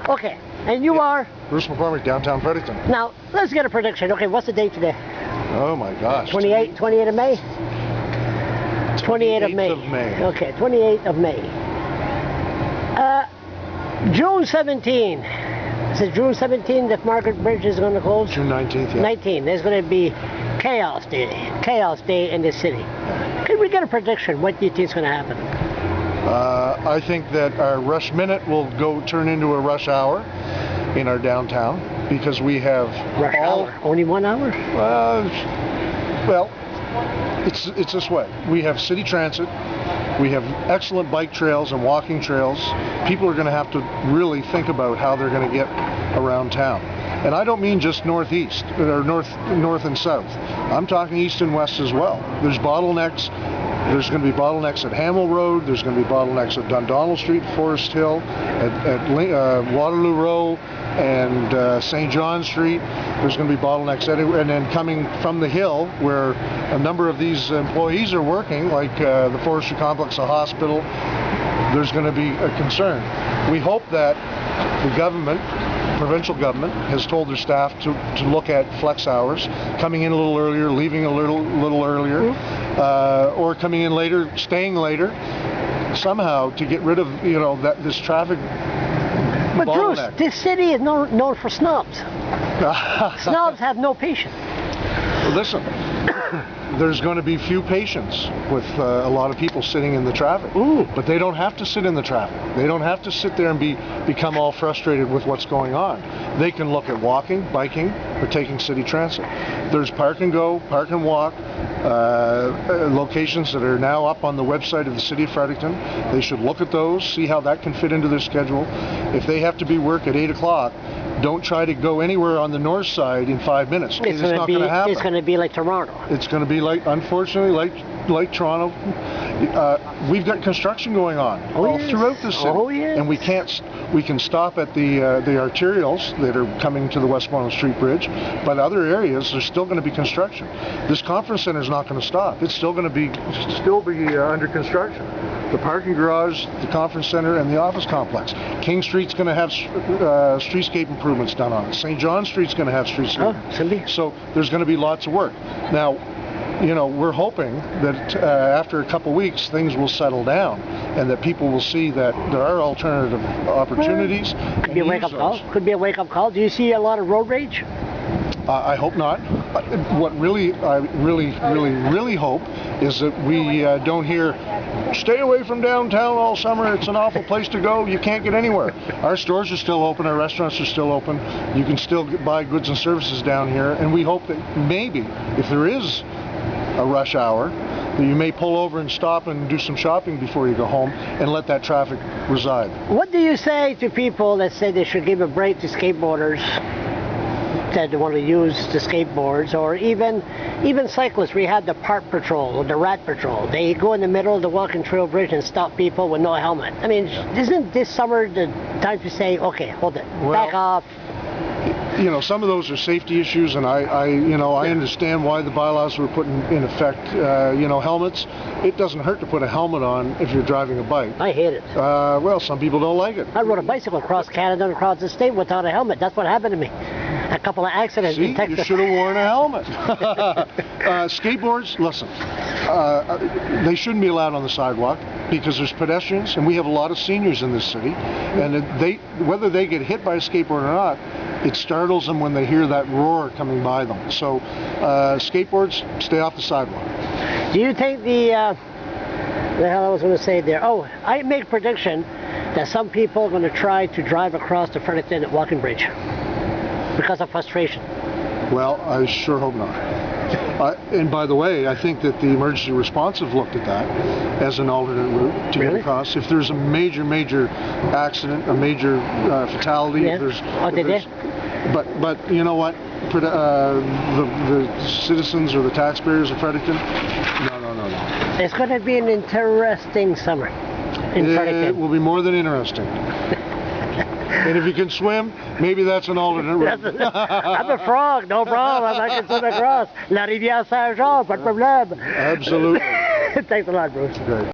Okay, and you are? Bruce McCormack, downtown Fredericton. Now, let's get a prediction. Okay, what's the date today? Oh my gosh. 28 of May? 28 of May. Okay, 28th of May. June 17. Is it June 17 that Margaret Bridge is going to close? June 19th, yeah. 19. There's going to be chaos day in the city. Can we get a prediction? What do you think is going to happen? I think that our rush minute will turn into a rush hour in our downtown because we have rush hour. Only 1 hour? Well, it's this way. We have city transit. We have excellent bike trails and walking trails. People are going to have to really think about how they're going to get around town. And I don't mean just northeast or north and south. I'm talking east and west as well. There's bottlenecks. There's going to be bottlenecks at Hamill Road. There's going to be bottlenecks at Dundonald Street, Forest Hill, at Waterloo Row, and St. John Street. There's going to be bottlenecks anywhere. And then coming from the hill, where a number of these employees are working, like the forestry complex, a hospital, there's going to be a concern. We hope that the government, provincial government, has told their staff to look at flex hours, coming in a little earlier, leaving a little earlier, or coming in later, staying later, somehow to get rid of this traffic. But Bruce, this city is known for snobs. Snobs have no patience. Listen, there's going to be few patients with a lot of people sitting in the traffic. But they don't have to sit in the traffic. They don't have to sit there and become all frustrated with what's going on. They can look at walking, biking, or taking city transit. There's park and go, park and walk, locations that are now up on the website of the city of Fredericton. They should look at those, see how that can fit into their schedule. If they have to be work at 8 o'clock, don't try to go anywhere on the north side in 5 minutes. It's not going to happen. It's going to be like Toronto. It's going to be unfortunately, like Toronto. We've got construction going on all throughout the city, and we can stop at the arterials that are coming to the Westmoreland Street Bridge, but other areas there's still going to be construction. This conference center is not going to stop. It's still going to be under construction. The parking garage, the conference center, and the office complex. King Street's going to have streetscape improvements done on it. St. John Street's going to have streetscape. So there's going to be lots of work. Now, we're hoping that after a couple weeks things will settle down and that people will see that there are alternative opportunities. Could be a wake-up call. Could be a wake-up call. Do you see a lot of road rage? I hope not. What I really hope is that we don't hear, stay away from downtown all summer, it's an awful place to go, you can't get anywhere. Our stores are still open, our restaurants are still open, you can still buy goods and services down here, and we hope that maybe, if there is a rush hour, that you may pull over and stop and do some shopping before you go home and let that traffic reside. What do you say to people that say they should give a break to skateboarders that want to use the skateboards, or even cyclists? We had the park patrol or the rat patrol. They go in the middle of the walking trail bridge and stop people with no helmet. I mean, isn't this summer the time to say, okay, hold it, back off? Some of those are safety issues, and I understand why the bylaws were put in effect. Helmets. It doesn't hurt to put a helmet on if you're driving a bike. I hate it. Well, some people don't like it. I rode a bicycle across Canada and across the state without a helmet. That's what happened to me. A couple of accidents in Texas. You should have worn a helmet. Skateboards, listen, they shouldn't be allowed on the sidewalk because there's pedestrians, and we have a lot of seniors in this city, and whether they get hit by a skateboard or not, it startles them when they hear that roar coming by them. So skateboards, stay off the sidewalk. Do you think the hell I was going to say there? Oh, I make a prediction that some people are going to try to drive across the Fredericton walking bridge because of frustration. Well, I sure hope not. And by the way, I think that the emergency response have looked at that as an alternate route to get across. If there's a major accident, a major fatality, if there's, but you know what? The citizens or the taxpayers of Fredericton, no. It's going to be an interesting summer in Fredericton. It will be more than interesting. And if you can swim, maybe that's an alternate route. I'm a frog, no problem. I can swim across. La Rivière Saint-Jean, pas de problème. Absolutely. Thanks a lot, Bruce. Great.